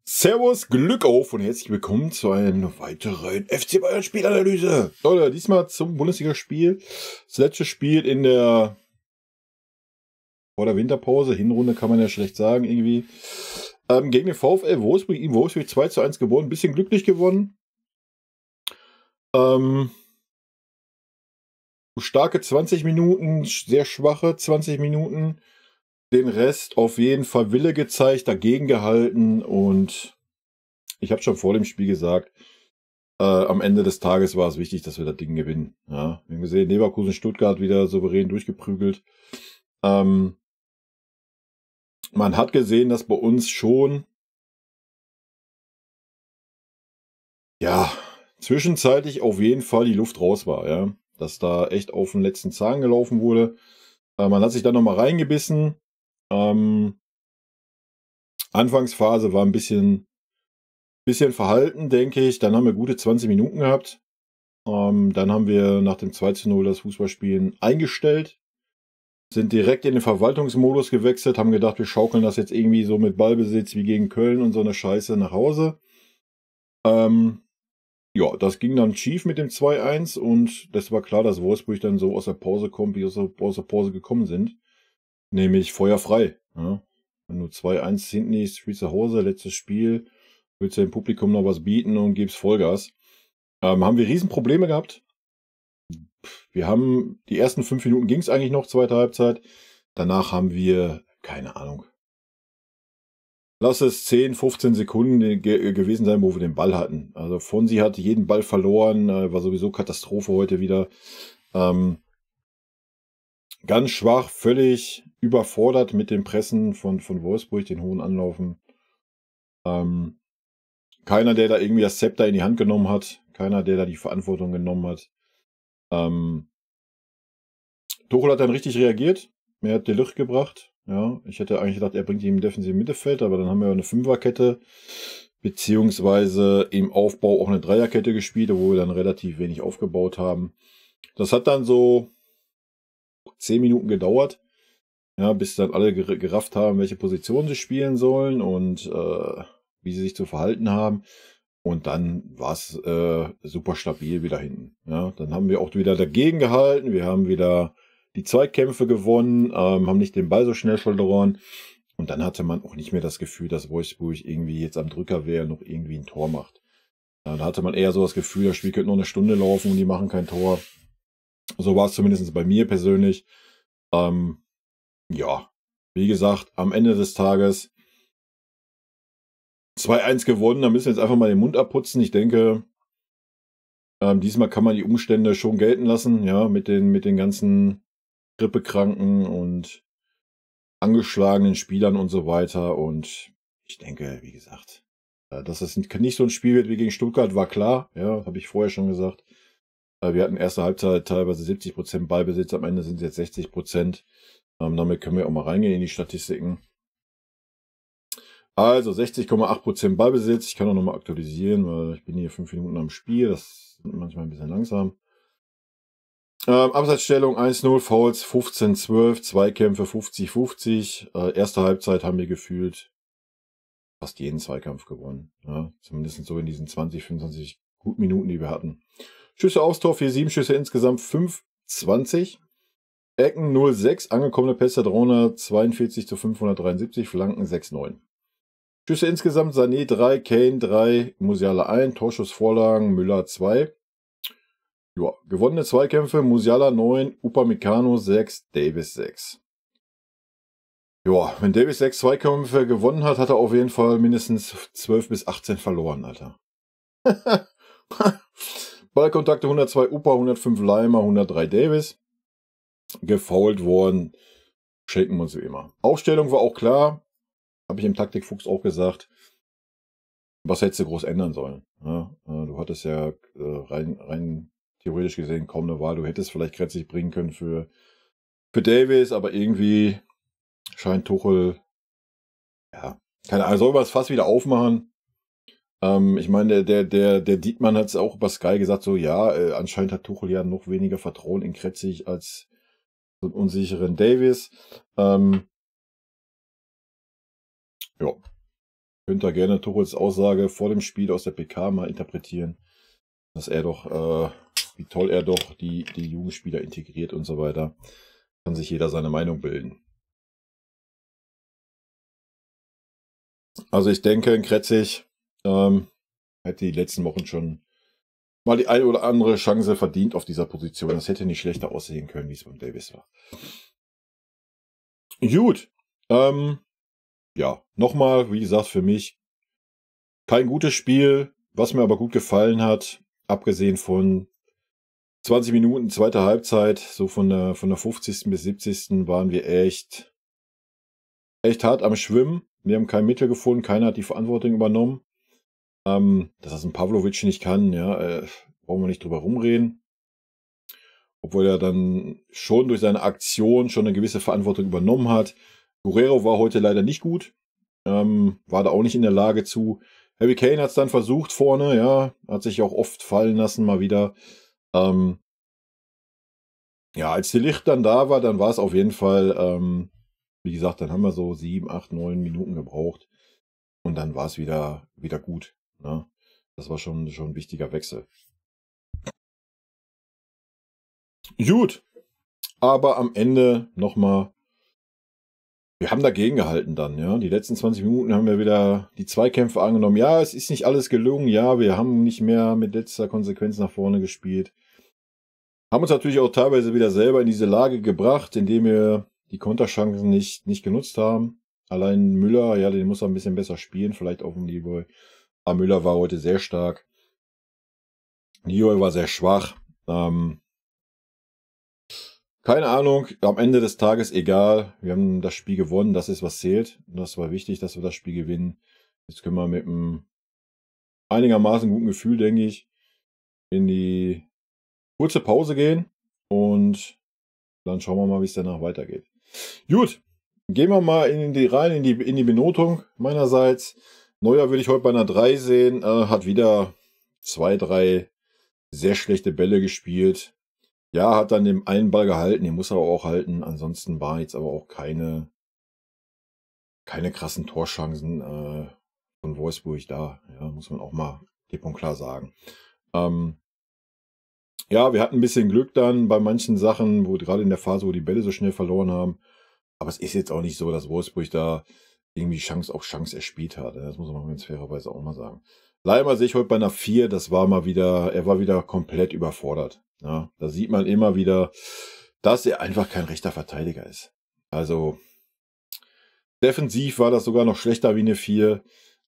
Servus, Glück auf und herzlich willkommen zu einer weiteren FC Bayern Spielanalyse. Leute, diesmal zum Bundesligaspiel. Das letzte Spiel vor der Winterpause. Hinrunde kann man ja schlecht sagen irgendwie. Gegen den VfL Wolfsburg. In Wolfsburg 2:1 gewonnen. Ein bisschen glücklich gewonnen. Starke 20 Minuten, sehr schwache 20 Minuten. Den Rest auf jeden Fall Wille gezeigt, dagegen gehalten und ich habe schon vor dem Spiel gesagt, am Ende des Tages war es wichtig, dass wir das Ding gewinnen. Ja, wir haben gesehen, Leverkusen, Stuttgart wieder souverän durchgeprügelt. Man hat gesehen, dass bei uns schon zwischenzeitlich auf jeden Fall die Luft raus war. Ja, dass da echt auf den letzten Zahn gelaufen wurde. Man hat sich dann nochmal reingebissen. Anfangsphase war ein bisschen verhalten, denke ich. Dann haben wir gute 20 Minuten gehabt. Dann haben wir nach dem 2:0 das Fußballspielen eingestellt. Sind direkt in den Verwaltungsmodus gewechselt, haben gedacht, wir schaukeln das jetzt irgendwie so mit Ballbesitz wie gegen Köln und so eine Scheiße nach Hause. Das ging dann schief mit dem 2:1 und das war klar, dass Wolfsburg dann so aus der Pause kommt, wie aus der Pause gekommen sind. Nämlich feuerfrei. Ja. Wenn du 2:1 hinten liegst, spielst zu Hause, letztes Spiel, willst du dem Publikum noch was bieten und gibst Vollgas. Haben wir Riesenprobleme gehabt. Wir haben die ersten 5 Minuten ging es eigentlich noch, zweite Halbzeit. Danach haben wir, keine Ahnung, lass es 10, 15 Sekunden gewesen sein, wo wir den Ball hatten. Also Fonsi hatte jeden Ball verloren, war sowieso Katastrophe heute wieder. Ganz schwach, völlig überfordert mit dem Pressen von Wolfsburg, den hohen Anlaufen. Keiner, der da irgendwie das Zepter in die Hand genommen hat. Keiner, der da die Verantwortung genommen hat. Tuchel hat dann richtig reagiert. Er hat De Ligt gebracht. Ja, ich hätte eigentlich gedacht, er bringt ihn im defensiven Mittelfeld, aber dann haben wir eine Fünferkette, beziehungsweise im Aufbau auch eine Dreierkette gespielt, wo wir dann relativ wenig aufgebaut haben. Das hat dann so 10 Minuten gedauert, ja, bis dann alle gerafft haben, welche Position sie spielen sollen und wie sie sich zu verhalten haben. Und dann war es super stabil wieder hinten. Ja, dann haben wir auch wieder dagegen gehalten. Wir haben wieder die Zweikämpfe gewonnen, haben nicht den Ball so schnell verloren. Und dann hatte man auch nicht mehr das Gefühl, dass Wolfsburg irgendwie jetzt am Drücker wäre, noch irgendwie ein Tor macht. Da hatte man eher so das Gefühl, das Spiel könnte noch eine Stunde laufen und die machen kein Tor. So war es zumindest bei mir persönlich. Wie gesagt, am Ende des Tages 2:1 gewonnen, da müssen wir jetzt einfach mal den Mund abputzen. Ich denke, diesmal kann man die Umstände schon gelten lassen, ja, mit den ganzen Grippekranken und angeschlagenen Spielern und so weiter. Und ich denke, wie gesagt, dass es nicht so ein Spiel wird wie gegen Stuttgart, war klar. Ja, habe ich vorher schon gesagt. Wir hatten erste Halbzeit teilweise 70% Ballbesitz, am Ende sind es jetzt 60%. Damit können wir auch mal reingehen in die Statistiken. Also 60,8% Ballbesitz. Ich kann auch nochmal aktualisieren, weil ich bin hier 5 Minuten am Spiel. Das ist manchmal ein bisschen langsam. Abseitsstellung 1:0, Fouls 15:12, Zweikämpfe 50:50. Erste Halbzeit haben wir gefühlt fast jeden Zweikampf gewonnen. Ja, zumindest so in diesen 20, 25 guten Minuten, die wir hatten. Schüsse aufs Tor, 4-7 Schüsse insgesamt 5:20. Ecken 0:6, angekommene Pässe 342:573, Flanken 6:9. Schüsse insgesamt Sané 3, Kane 3, Musiala 1, Torschussvorlagen Müller 2. Ja, gewonnene Zweikämpfe Musiala 9, Upamecano 6, Davis 6. Ja, wenn Davis 6 Zweikämpfe gewonnen hat, hat er auf jeden Fall mindestens 12 bis 18 verloren, Alter. Ballkontakte 102 Upa, 105 Leimer, 103 Davis. Gefoult worden, schenken wir uns wie immer. Aufstellung war auch klar, habe ich im Taktikfuchs auch gesagt. Was hättest du groß ändern sollen? Ja, du hattest ja rein theoretisch gesehen kaum eine Wahl. Du hättest vielleicht Kretzig bringen können für Davis, aber irgendwie scheint Tuchel, ja, keine Ahnung, soll man das Fass wieder aufmachen? Ich meine, der Dietmann hat es auch bei Sky gesagt, so ja, anscheinend hat Tuchel ja noch weniger Vertrauen in Kretzig als so einen unsicheren Davis. Ja. Könnt ihr gerne Tuchels Aussage vor dem Spiel aus der PK mal interpretieren, dass er doch, wie toll er doch die Jugendspieler integriert und so weiter. Kann sich jeder seine Meinung bilden. Also ich denke, in Kretzig hätte die letzten Wochen schon mal die eine oder andere Chance verdient auf dieser Position. Das hätte nicht schlechter aussehen können, wie es beim Davis war. Gut. Ja, nochmal, wie gesagt, für mich kein gutes Spiel, was mir aber gut gefallen hat, abgesehen von 20 Minuten zweite Halbzeit, so von der 50. bis 70. waren wir echt hart am Schwimmen. Wir haben kein Mittel gefunden, keiner hat die Verantwortung übernommen. Dass das ein Pavlovic nicht kann, ja, brauchen wir nicht drüber rumreden. Obwohl er dann schon durch seine Aktion schon eine gewisse Verantwortung übernommen hat. Guerrero war heute leider nicht gut. War da auch nicht in der Lage zu. Harry Kane hat es dann versucht vorne, ja, hat sich auch oft fallen lassen, mal wieder. Ja, als die Licht dann da war, dann war es auf jeden Fall, wie gesagt, dann haben wir so 7, 8, 9 Minuten gebraucht. Und dann war es wieder gut. Ne? Das war schon ein wichtiger Wechsel. Gut, aber am Ende nochmal, wir haben dagegen gehalten dann, ja. Die letzten 20 Minuten haben wir wieder die Zweikämpfe angenommen. Ja, es ist nicht alles gelungen. Ja, wir haben nicht mehr mit letzter Konsequenz nach vorne gespielt. Haben uns natürlich auch teilweise wieder selber in diese Lage gebracht, indem wir die Konterchancen nicht genutzt haben. Allein Müller, ja, den muss er ein bisschen besser spielen, vielleicht auf dem Niveau. Aber Müller war heute sehr stark. Nioy war sehr schwach. Keine Ahnung, am Ende des Tages egal. Wir haben das Spiel gewonnen, das ist, was zählt. Und das war wichtig, dass wir das Spiel gewinnen. Jetzt können wir mit einem einigermaßen guten Gefühl, denke ich, in die kurze Pause gehen. Und dann schauen wir mal, wie es danach weitergeht. Gut, gehen wir mal in die Benotung meinerseits. Neuer würde ich heute bei einer 3 sehen. Hat wieder 2, 3 sehr schlechte Bälle gespielt. Ja, hat dann den einen Ball gehalten, den muss er auch halten. Ansonsten waren jetzt aber auch keine krassen Torchancen von Wolfsburg da. Ja, muss man auch mal klipp und klar sagen. Ja, wir hatten ein bisschen Glück dann bei manchen Sachen, wo gerade in der Phase, wo die Bälle so schnell verloren haben. Aber es ist jetzt auch nicht so, dass Wolfsburg da irgendwie Chance auf Chance erspielt hat. Das muss man ganz fairerweise auch mal sagen. Leimer sehe ich heute bei einer 4, er war wieder komplett überfordert. Ja, da sieht man immer wieder, dass er einfach kein rechter Verteidiger ist. Also defensiv war das sogar noch schlechter wie eine 4.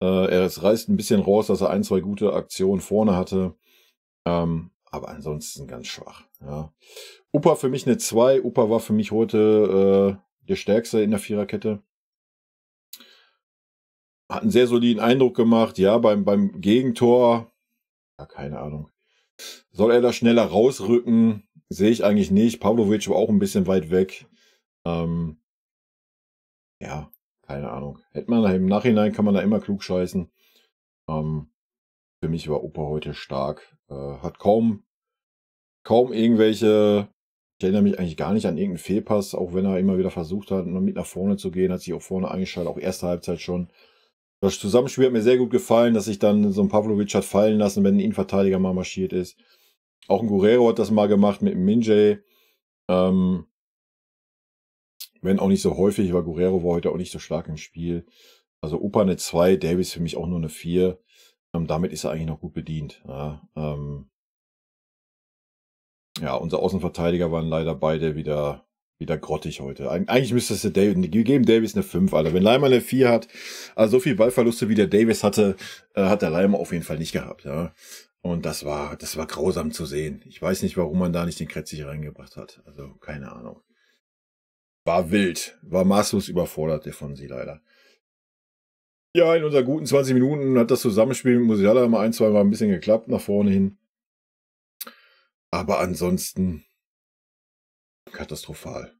Es reißt ein bisschen raus, dass er 1, 2 gute Aktionen vorne hatte. Aber ansonsten ganz schwach. Ja. Upa für mich eine 2. Upa war für mich heute der Stärkste in der Viererkette. Hat einen sehr soliden Eindruck gemacht. Ja, beim Gegentor, ja, keine Ahnung. Soll er da schneller rausrücken? Sehe ich eigentlich nicht. Pavlovic war auch ein bisschen weit weg. Ja, keine Ahnung. Im Nachhinein kann man da immer klug scheißen. Für mich war Upa heute stark. Hat kaum irgendwelche. Ich erinnere mich eigentlich gar nicht an irgendeinen Fehlpass, auch wenn er immer wieder versucht hat, mit nach vorne zu gehen, hat sich auch vorne eingeschaltet, auch erste Halbzeit schon. Das Zusammenspiel hat mir sehr gut gefallen, dass sich dann so ein Pavlovic hat fallen lassen, wenn ein Innenverteidiger mal marschiert ist. Auch ein Guerrero hat das mal gemacht mit dem Minjay. Wenn auch nicht so häufig, weil Guerrero war heute auch nicht so stark im Spiel. Also Upa eine 2, Davis für mich auch nur eine 4. Damit ist er eigentlich noch gut bedient. Ja, ja, unsere Außenverteidiger waren leider beide wieder grottig heute. Eigentlich müsste es geben Davis eine 5, Alter. Wenn Leimer eine 4 hat, also so viel Ballverluste wie der Davis hatte, hat der Leimer auf jeden Fall nicht gehabt, ja. Und das war grausam zu sehen. Ich weiß nicht, warum man da nicht den Kretzig reingebracht hat. Also, keine Ahnung. War wild. War maßlos überfordert, der von sie leider. Ja, in unseren guten 20 Minuten hat das Zusammenspiel mit Musiala mal 1, 2 Mal ein bisschen geklappt, nach vorne hin. Aber ansonsten katastrophal.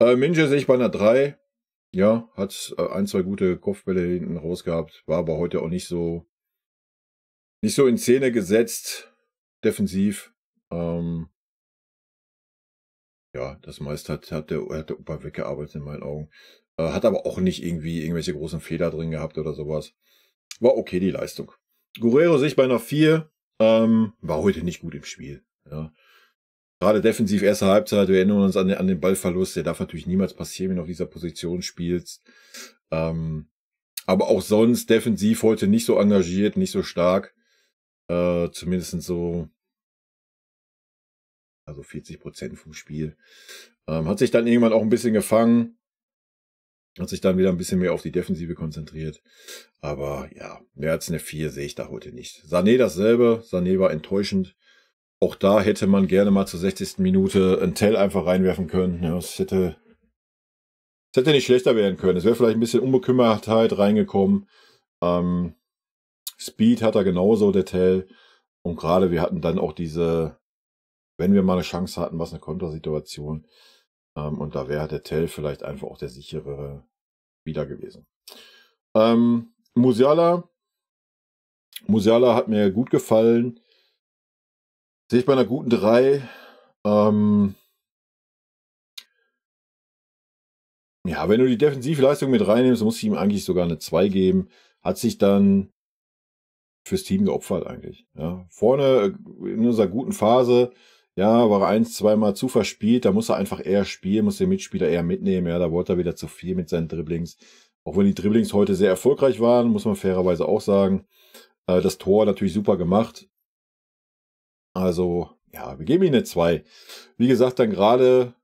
Minje sehe ich bei einer 3. Ja, hat 1, 2 gute Kopfbälle hinten raus gehabt. War aber heute auch nicht so in Szene gesetzt. Defensiv. Ja, das meiste hat der Upa weggearbeitet in meinen Augen. Hat aber auch nicht irgendwie irgendwelche großen Fehler drin gehabt oder sowas. War okay, die Leistung. Guerrero sehe ich bei einer 4. War heute nicht gut im Spiel. Ja. Gerade defensiv erste Halbzeit, wir erinnern uns an den Ballverlust, der darf natürlich niemals passieren, wenn du auf dieser Position spielst. Aber auch sonst defensiv heute nicht so engagiert, nicht so stark. Zumindest so, also 40% vom Spiel. Hat sich dann irgendwann auch ein bisschen gefangen. Hat sich dann wieder ein bisschen mehr auf die Defensive konzentriert. Aber ja, mehr als eine 4 sehe ich da heute nicht. Sané dasselbe. Sané war enttäuschend. Auch da hätte man gerne mal zur 60. Minute ein Tell einfach reinwerfen können. Ja, es hätte nicht schlechter werden können. Es wäre vielleicht ein bisschen Unbekümmertheit reingekommen. Speed hat er genauso, der Tell. Und gerade wir hatten dann auch diese, wenn wir mal eine Chance hatten, was eine Kontersituation. Und da wäre der Tell vielleicht einfach auch der sichere wieder gewesen. Musiala hat mir gut gefallen. Sehe ich bei einer guten 3. Ja, wenn du die Defensivleistung mit reinnimmst, muss ich ihm eigentlich sogar eine 2 geben. Hat sich dann fürs Team geopfert eigentlich. Ja. Vorne in unserer guten Phase, ja, war er 1-2 Mal zu verspielt. Da muss er einfach eher spielen, muss den Mitspieler eher mitnehmen. Ja, da wollte er wieder zu viel mit seinen Dribblings. Auch wenn die Dribblings heute sehr erfolgreich waren, muss man fairerweise auch sagen. Das Tor natürlich super gemacht. Also, ja, wir geben ihm eine 2. Wie gesagt, dann gerade,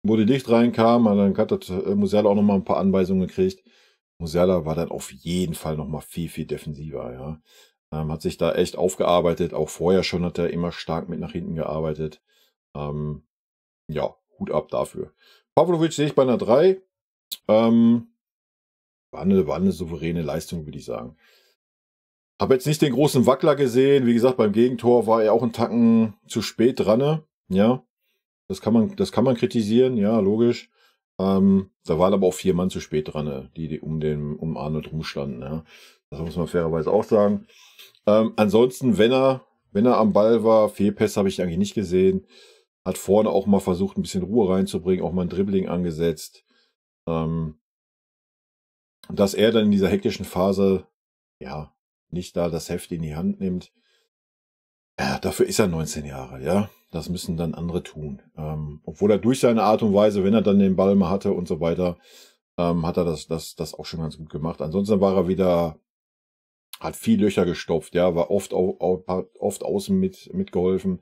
wo die Licht reinkam, dann hat Musiala auch nochmal ein paar Anweisungen gekriegt. Musiala war dann auf jeden Fall nochmal viel, viel defensiver, ja. Hat sich da echt aufgearbeitet. Auch vorher schon hat er immer stark mit nach hinten gearbeitet. Ja, Hut ab dafür. Pavlovic sehe ich bei einer 3. War eine souveräne Leistung, würde ich sagen. Habe jetzt nicht den großen Wackler gesehen. Wie gesagt, beim Gegentor war er auch einen Tacken zu spät dran. Ne? Ja, das kann man kritisieren. Ja, logisch. Da waren aber auch 4 Mann zu spät dran, ne? die um Arnold rumstanden. Ja. Das muss man fairerweise auch sagen. Ansonsten, wenn er am Ball war, Fehlpässe habe ich eigentlich nicht gesehen. Hat vorne auch mal versucht, ein bisschen Ruhe reinzubringen, auch mal ein Dribbling angesetzt. Dass er dann in dieser hektischen Phase, ja, nicht da das Heft in die Hand nimmt. Ja, dafür ist er 19 Jahre, ja. Das müssen dann andere tun. Obwohl er durch seine Art und Weise, wenn er dann den Ball mal hatte und so weiter, hat er das auch schon ganz gut gemacht. Ansonsten war er wieder, hat viel Löcher gestopft, ja, war oft außen mitgeholfen.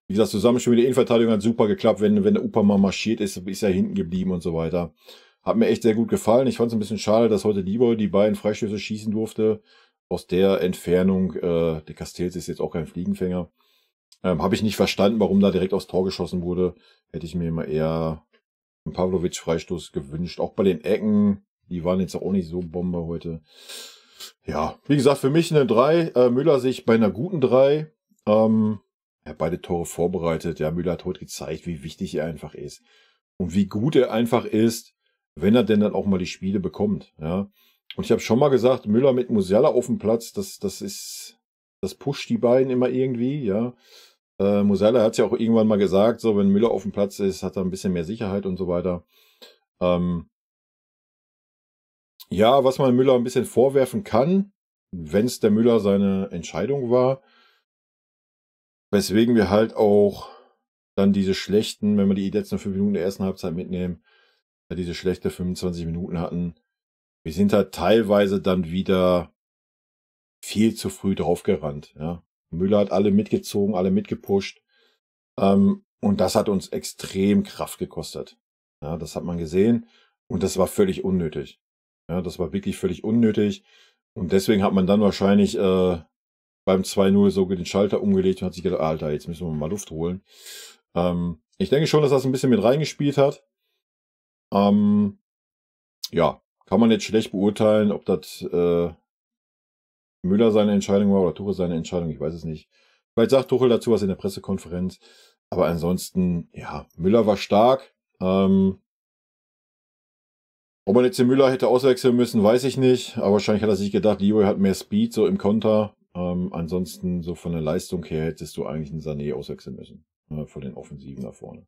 Wie gesagt, Zusammenspiel mit der Innenverteidigung hat super geklappt. Wenn der Upa mal marschiert ist er hinten geblieben und so weiter. Hat mir echt sehr gut gefallen. Ich fand es ein bisschen schade, dass heute Libo die beiden Freistöße schießen durfte. Aus der Entfernung, der Castells ist jetzt auch kein Fliegenfänger. Habe ich nicht verstanden, warum da direkt aufs Tor geschossen wurde. Hätte ich mir immer eher einen Pavlovic-Freistoß gewünscht. Auch bei den Ecken, die waren jetzt auch nicht so Bombe heute. Ja, wie gesagt, für mich eine 3. Müller sehe ich bei einer guten 3. Ja, beide Tore vorbereitet. Ja, Müller hat heute gezeigt, wie wichtig er einfach ist. Und wie gut er einfach ist, wenn er denn dann auch mal die Spiele bekommt. Ja. Und ich habe schon mal gesagt, Müller mit Musiala auf dem Platz, das pusht die beiden immer irgendwie, ja. Musiala hat es ja auch irgendwann mal gesagt, so wenn Müller auf dem Platz ist, hat er ein bisschen mehr Sicherheit und so weiter. Ja, was man Müller ein bisschen vorwerfen kann, wenn es der Müller seine Entscheidung war, weswegen wir halt auch dann diese schlechten, wenn wir die letzten 5 Minuten der ersten Halbzeit mitnehmen, diese schlechte 25 Minuten hatten. Wir sind halt teilweise dann wieder viel zu früh draufgerannt. Ja. Müller hat alle mitgezogen, alle mitgepusht. Und das hat uns extrem Kraft gekostet. Ja, das hat man gesehen. Und das war völlig unnötig. Ja, das war wirklich völlig unnötig. Und deswegen hat man dann wahrscheinlich beim 2-0 so den Schalter umgelegt und hat sich gedacht, Alter, jetzt müssen wir mal Luft holen. Ich denke schon, dass das ein bisschen mit reingespielt hat. Ja, kann man jetzt schlecht beurteilen, ob das Müller seine Entscheidung war oder Tuchel seine Entscheidung, ich weiß es nicht. Vielleicht sagt Tuchel dazu was in der Pressekonferenz. Aber ansonsten, ja, Müller war stark. Ob man jetzt den Müller hätte auswechseln müssen, weiß ich nicht. Aber wahrscheinlich hat er sich gedacht, Leroy hat mehr Speed so im Konter. Ansonsten, so von der Leistung her, hättest du eigentlich einen Sané auswechseln müssen. Von den Offensiven da vorne.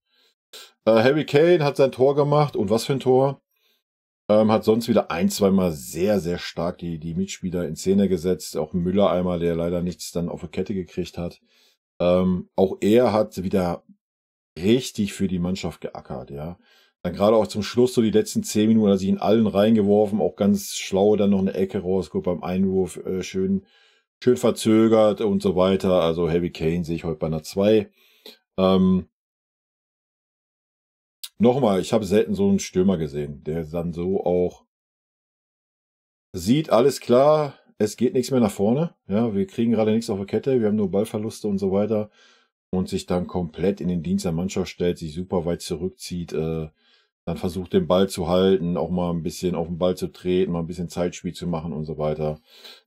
Harry Kane hat sein Tor gemacht. Und was für ein Tor? Hat sonst wieder ein, zweimal sehr, sehr stark die Mitspieler in Szene gesetzt. Auch Müller einmal, der leider nichts dann auf die Kette gekriegt hat. Auch er hat wieder richtig für die Mannschaft geackert, ja. Dann gerade auch zum Schluss, so die letzten 10 Minuten, hat sich in allen reingeworfen, auch ganz schlau dann noch eine Ecke rausgeholt beim Einwurf, schön verzögert und so weiter. Also Harry Kane sehe ich heute bei einer 2. Nochmal, ich habe selten so einen Stürmer gesehen, der dann so auch sieht, alles klar, es geht nichts mehr nach vorne. Ja, wir kriegen gerade nichts auf der Kette, wir haben nur Ballverluste und so weiter. Und sich dann komplett in den Dienst der Mannschaft stellt, sich super weit zurückzieht, dann versucht den Ball zu halten, auch mal ein bisschen auf den Ball zu treten, mal ein bisschen Zeitspiel zu machen und so weiter.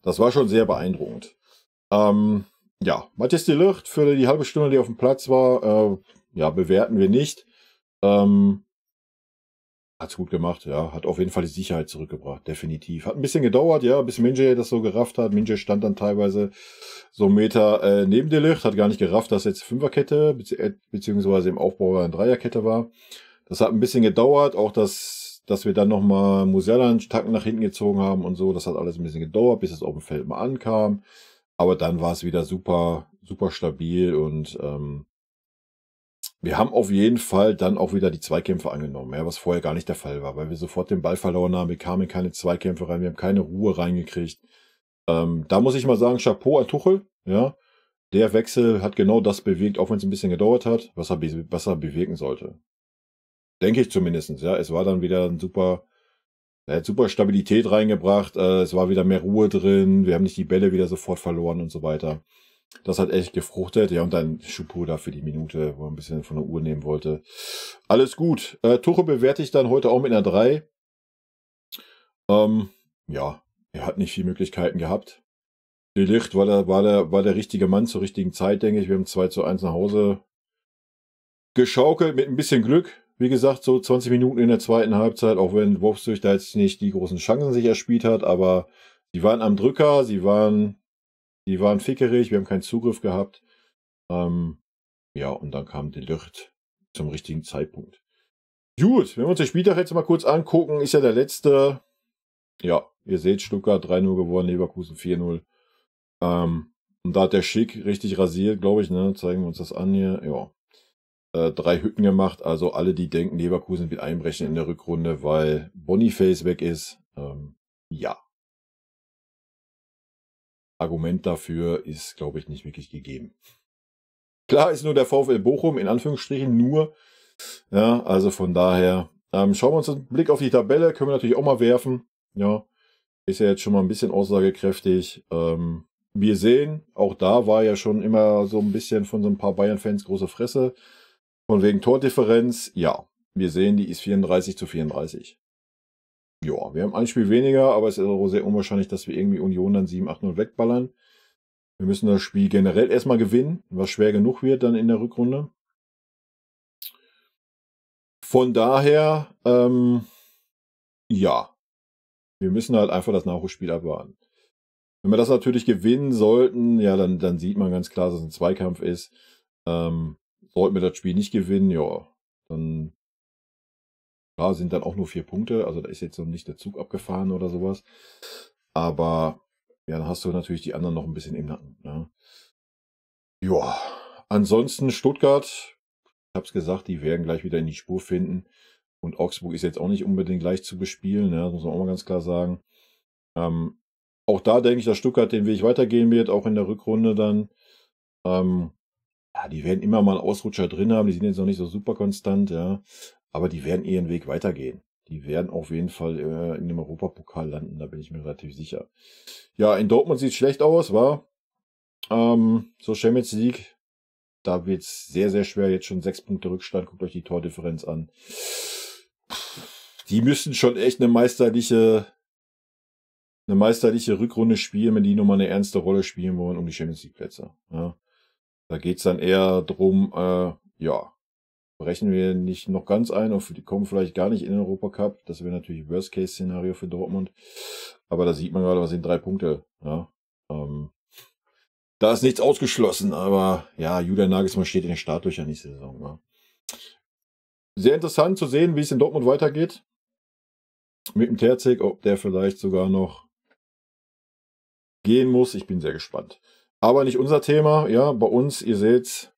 Das war schon sehr beeindruckend. Ja, Matthias de Ligt für die halbe Stunde, die auf dem Platz war, ja, bewerten wir nicht. Hat's gut gemacht, ja. Hat auf jeden Fall die Sicherheit zurückgebracht, definitiv. Hat ein bisschen gedauert, ja, bis Minje das so gerafft hat. Minje stand dann teilweise so einen Meter neben de Ligt, hat gar nicht gerafft, dass jetzt Fünferkette, beziehungsweise im Aufbau eine Dreierkette war. Das hat ein bisschen gedauert, auch dass wir dann nochmal Musiala einen Tacken nach hinten gezogen haben und so. Das hat alles ein bisschen gedauert, bis es auf dem Feld mal ankam. Aber dann war es wieder super, super stabil und wir haben auf jeden Fall dann auch wieder die Zweikämpfe angenommen, ja, was vorher gar nicht der Fall war, weil wir sofort den Ball verloren haben, wir kamen in keine Zweikämpfe rein, wir haben keine Ruhe reingekriegt. Da muss ich mal sagen, Chapeau an Tuchel, ja. Der Wechsel hat genau das bewegt, auch wenn es ein bisschen gedauert hat, was er bewirken sollte. Denke ich zumindest, ja. Es war dann wieder er hat super Stabilität reingebracht, es war wieder mehr Ruhe drin, wir haben nicht die Bälle wieder sofort verloren und so weiter. Das hat echt gefruchtet. Ja, und dann Chapeau da für die Minute, wo er ein bisschen von der Uhr nehmen wollte. Alles gut. Tuchel bewerte ich dann heute auch mit einer 3. Ja, er hat nicht viele Möglichkeiten gehabt. De Ligt war der richtige Mann zur richtigen Zeit, denke ich. Wir haben 2:1 nach Hause geschaukelt mit ein bisschen Glück. Wie gesagt, so 20 Minuten in der zweiten Halbzeit, auch wenn Wolfsburg da jetzt nicht die großen Chancen sich erspielt hat, aber sie waren am Drücker, sie waren fickerig, wir haben keinen Zugriff gehabt. Ja, und dann kam de Ligt zum richtigen Zeitpunkt. Gut, wenn wir uns den Spieltag jetzt mal kurz angucken, ist ja der letzte. Ja, ihr seht, Stuttgart 3:0 gewonnen, Leverkusen 4:0. Und da hat der Schick richtig rasiert, glaube ich, ne? Zeigen wir uns das an hier. Ja. 3 Hütten gemacht, also alle, die denken, Leverkusen wird einbrechen in der Rückrunde, weil Boniface weg ist. Ja. Argument dafür ist, glaube ich, nicht wirklich gegeben. Klar ist nur der VfL Bochum, in Anführungsstrichen nur. Ja, also von daher, schauen wir uns einen Blick auf die Tabelle, können wir natürlich auch mal werfen. Ja, ist ja jetzt schon mal ein bisschen aussagekräftig. Wir sehen, auch da war ja schon immer so ein bisschen von so ein paar Bayern-Fans große Fresse. Von wegen Tordifferenz, ja, wir sehen, die ist 34:34. Ja, wir haben ein Spiel weniger, aber es ist auch sehr unwahrscheinlich, dass wir irgendwie Union dann 7-8-0 wegballern. Wir müssen das Spiel generell erstmal gewinnen, was schwer genug wird dann in der Rückrunde. Von daher, ja, wir müssen halt einfach das Nachholspiel abwarten. Wenn wir das natürlich gewinnen sollten, ja, dann sieht man ganz klar, dass es ein Zweikampf ist. Sollten wir das Spiel nicht gewinnen, ja, dann klar, sind dann auch nur 4 Punkte. Also da ist jetzt noch nicht der Zug abgefahren oder sowas. Aber ja, dann hast du natürlich die anderen noch ein bisschen im Nacken. Ne? Ja, ansonsten Stuttgart, ich habe es gesagt, die werden gleich wieder in die Spur finden. Und Augsburg ist jetzt auch nicht unbedingt leicht zu bespielen, ne? Das muss man auch mal ganz klar sagen. Auch da denke ich, dass Stuttgart den Weg weitergehen wird, auch in der Rückrunde dann. Ja, die werden immer mal einen Ausrutscher drin haben, die sind jetzt noch nicht so super konstant, ja. Aber die werden ihren Weg weitergehen. Die werden auf jeden Fall in dem Europapokal landen, da bin ich mir relativ sicher. Ja, in Dortmund sieht es schlecht aus, war. So Champions League, da wird es sehr, sehr schwer. Jetzt schon 6 Punkte Rückstand. Guckt euch die Tordifferenz an. Die müssen schon echt eine meisterliche Rückrunde spielen, wenn die nochmal eine ernste Rolle spielen wollen um die Champions League Plätze. Ja. Da geht es dann eher drum, ja, brechen wir nicht noch ganz ein und die kommen vielleicht gar nicht in den Europacup. Das wäre natürlich Worst-Case-Szenario für Dortmund. Aber da sieht man gerade, was sind 3 Punkte. Ja. Da ist nichts ausgeschlossen, aber ja, Julian Nagelsmann steht in den Startlöchern nächste Saison. Ja. Sehr interessant zu sehen, wie es in Dortmund weitergeht. mit dem Terzic, ob der vielleicht sogar noch gehen muss. Ich bin sehr gespannt. Aber nicht unser Thema. Ja, bei uns, ihr seht's,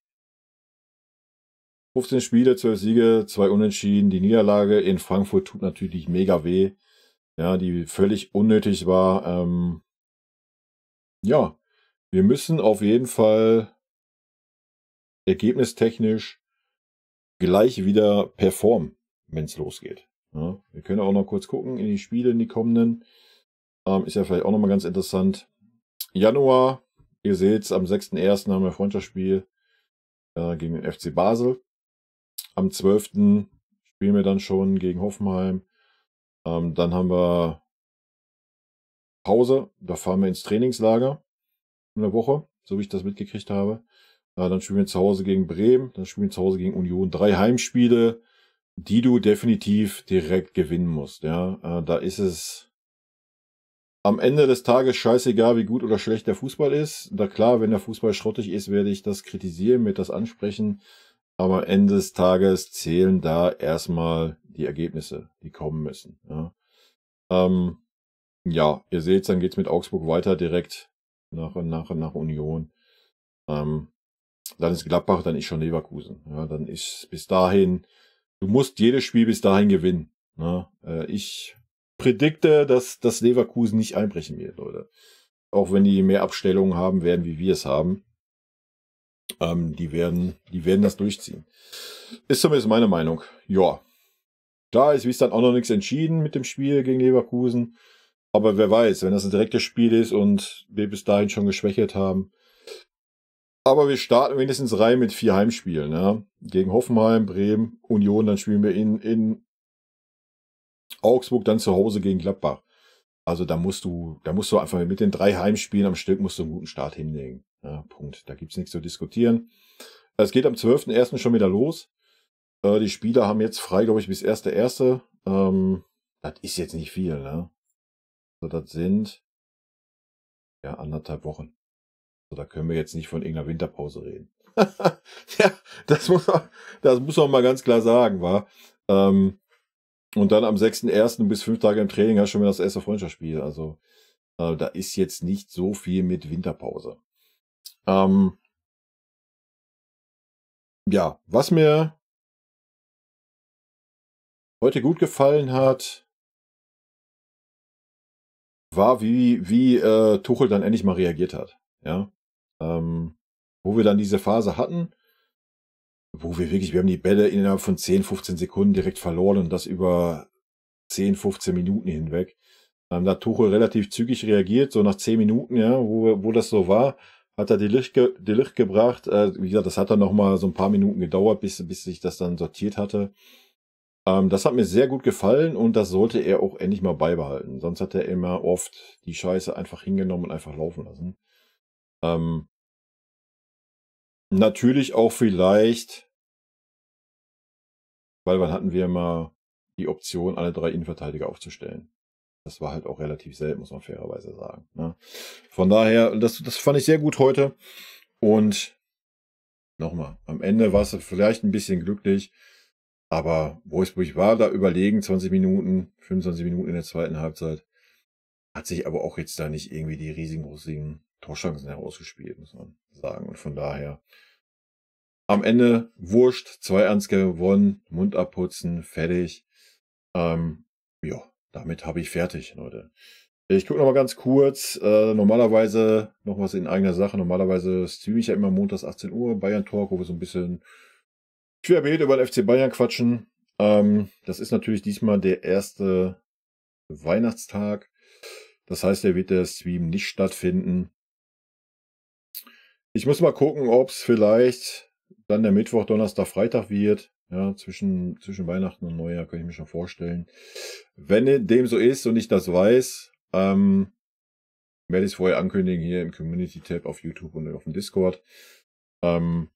15 Spiele, 12 Siege, 2 Unentschieden. Die Niederlage in Frankfurt tut natürlich mega weh. Ja, die völlig unnötig war. Ja, wir müssen auf jeden Fall ergebnistechnisch gleich wieder performen, wenn es losgeht. Ja, wir können auch noch kurz gucken in die Spiele, in die kommenden. Ist ja vielleicht auch nochmal ganz interessant. Januar, ihr seht, am 6.1. haben wir ein Freundschaftsspiel gegen den FC Basel. Am 12. spielen wir dann schon gegen Hoffenheim. Dann haben wir Pause. Da fahren wir ins Trainingslager in der Woche, so wie ich das mitgekriegt habe. Dann spielen wir zu Hause gegen Bremen. Dann spielen wir zu Hause gegen Union. 3 Heimspiele, die du definitiv direkt gewinnen musst. Ja, da ist es am Ende des Tages scheißegal, wie gut oder schlecht der Fußball ist. Da klar, wenn der Fußball schrottig ist, werde ich das kritisieren, werde das ansprechen. Aber am Ende des Tages zählen da erstmal die Ergebnisse, die kommen müssen. Ja, ja, ihr seht, dann geht's mit Augsburg weiter direkt nach Union. Dann ist Gladbach, dann ist schon Leverkusen. Ja, dann ist bis dahin, du musst jedes Spiel bis dahin gewinnen. Ja, ich predikte, dass das Leverkusen nicht einbrechen wird, Leute. Auch wenn die mehr Abstellungen haben werden, wie wir es haben. Die werden das durchziehen. Ist zumindest meine Meinung. Ja. Da ist, wie es dann auch noch nichts entschieden mit dem Spiel gegen Leverkusen. Aber wer weiß, wenn das ein direktes Spiel ist und wir bis dahin schon geschwächelt haben. Aber wir starten wenigstens rein mit 4 Heimspielen. Ja? Gegen Hoffenheim, Bremen, Union, dann spielen wir in Augsburg, dann zu Hause gegen Gladbach. Also da musst du einfach mit den 3 Heimspielen am Stück musst du einen guten Start hinlegen. Ja, Punkt. Da gibt's nichts zu diskutieren. Es geht am 12.01. schon wieder los. Die Spieler haben jetzt frei, glaube ich, bis 1.1. Das ist jetzt nicht viel, ne? Also das sind ja 1,5 Wochen. Also da können wir jetzt nicht von irgendeiner Winterpause reden. Ja, das muss man mal ganz klar sagen, wa? Und dann am 6.1. bis 5 Tage im Training hast du schon wieder das erste Freundschaftsspiel. Also da ist jetzt nicht so viel mit Winterpause. Ja, was mir heute gut gefallen hat, war, wie Tuchel dann endlich mal reagiert hat. Ja, wo wir dann diese Phase hatten, wo wir haben die Bälle innerhalb von 10, 15 Sekunden direkt verloren und das über 10, 15 Minuten hinweg. Da hat Tuchel relativ zügig reagiert, so nach 10 Minuten, ja, wo das so war, hat er die Licht gebracht. Wie gesagt, das hat dann noch mal so ein paar Minuten gedauert, bis sich das dann sortiert hatte. Das hat mir sehr gut gefallen und das sollte er auch endlich mal beibehalten. Sonst hat er immer oft die Scheiße einfach hingenommen und einfach laufen lassen. Natürlich auch vielleicht, weil wann hatten wir mal die Option, alle 3 Innenverteidiger aufzustellen. Das war halt auch relativ selten, muss man fairerweise sagen. Ne? Von daher, das fand ich sehr gut heute. Und nochmal, am Ende war es vielleicht ein bisschen glücklich, aber Wolfsburg war da überlegen, 20 Minuten, 25 Minuten in der zweiten Halbzeit. Hat sich aber auch jetzt da nicht irgendwie die riesengroßen Torchancen herausgespielt, muss man sagen. Und von daher, am Ende wurscht, 2-1 gewonnen, Mund abputzen, fertig. Ja, damit habe ich fertig, Leute. Ich gucke noch mal ganz kurz. Normalerweise noch was in eigener Sache. Normalerweise streame ich ja immer montags 18 Uhr Bayern Talk, wo wir so ein bisschen querbeet über den FC Bayern quatschen. Das ist natürlich diesmal der erste Weihnachtstag. Das heißt, da wird der Stream nicht stattfinden. Ich muss mal gucken, ob es vielleicht dann der Mittwoch, Donnerstag, Freitag wird. Ja, zwischen Weihnachten und Neujahr kann ich mir schon vorstellen. Wenn dem so ist und ich das weiß, werde ich es vorher ankündigen hier im Community-Tab auf YouTube und auf dem Discord. Ja,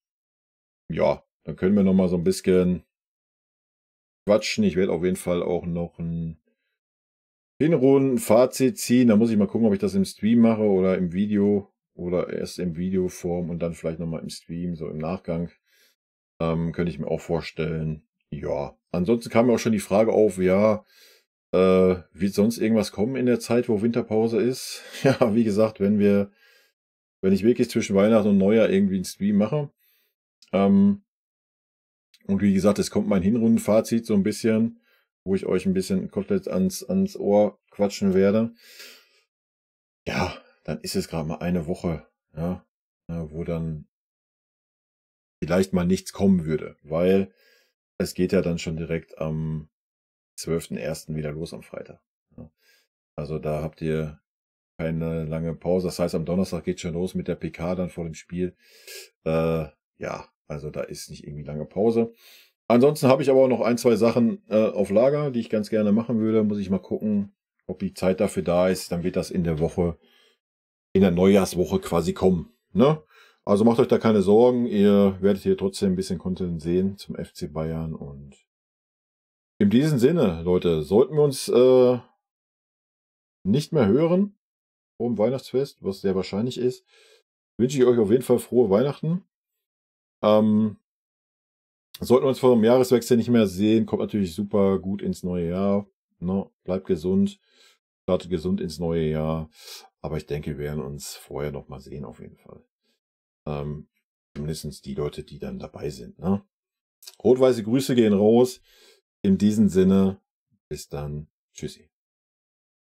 dann können wir noch mal so ein bisschen quatschen. Ich werde auf jeden Fall auch noch ein Hinrunden-Fazit ziehen. Da muss ich mal gucken, ob ich das im Stream mache oder im Video oder erst im Videoform und dann vielleicht nochmal im Stream, so im Nachgang. Könnte ich mir auch vorstellen. Ja, ansonsten kam mir auch schon die Frage auf, ja, Wird sonst irgendwas kommen in der Zeit, wo Winterpause ist? Ja, wie gesagt, wenn ich wirklich zwischen Weihnachten und Neujahr irgendwie einen Stream mache. Und wie gesagt, es kommt mein Hinrundenfazit so ein bisschen, wo ich euch ein bisschen komplett ans Ohr quatschen werde. Ja, dann ist es gerade mal eine Woche, ja, wo dann vielleicht mal nichts kommen würde, weil es geht ja dann schon direkt am 12.01. wieder los am Freitag. Ja. Also da habt ihr keine lange Pause. Das heißt, am Donnerstag geht schon los mit der PK dann vor dem Spiel. Ja, also da ist nicht irgendwie lange Pause. Ansonsten habe ich aber auch noch ein, zwei Sachen auf Lager, die ich ganz gerne machen würde. Muss ich mal gucken, ob die Zeit dafür da ist. Dann wird das in der Neujahrswoche quasi kommen. Ne? Also macht euch da keine Sorgen. Ihr werdet hier trotzdem ein bisschen Content sehen zum FC Bayern. Und in diesem Sinne, Leute, sollten wir uns nicht mehr hören vor dem Weihnachtsfest, was sehr wahrscheinlich ist, wünsche ich euch auf jeden Fall frohe Weihnachten. Sollten wir uns vor dem Jahreswechsel nicht mehr sehen, kommt natürlich super gut ins neue Jahr. Ne? Bleibt gesund, startet gesund ins neue Jahr. Aber ich denke, wir werden uns vorher noch mal sehen auf jeden Fall. Zumindest die Leute, die dann dabei sind. Ne? Rot-weiße Grüße gehen raus. In diesem Sinne, bis dann. Tschüssi.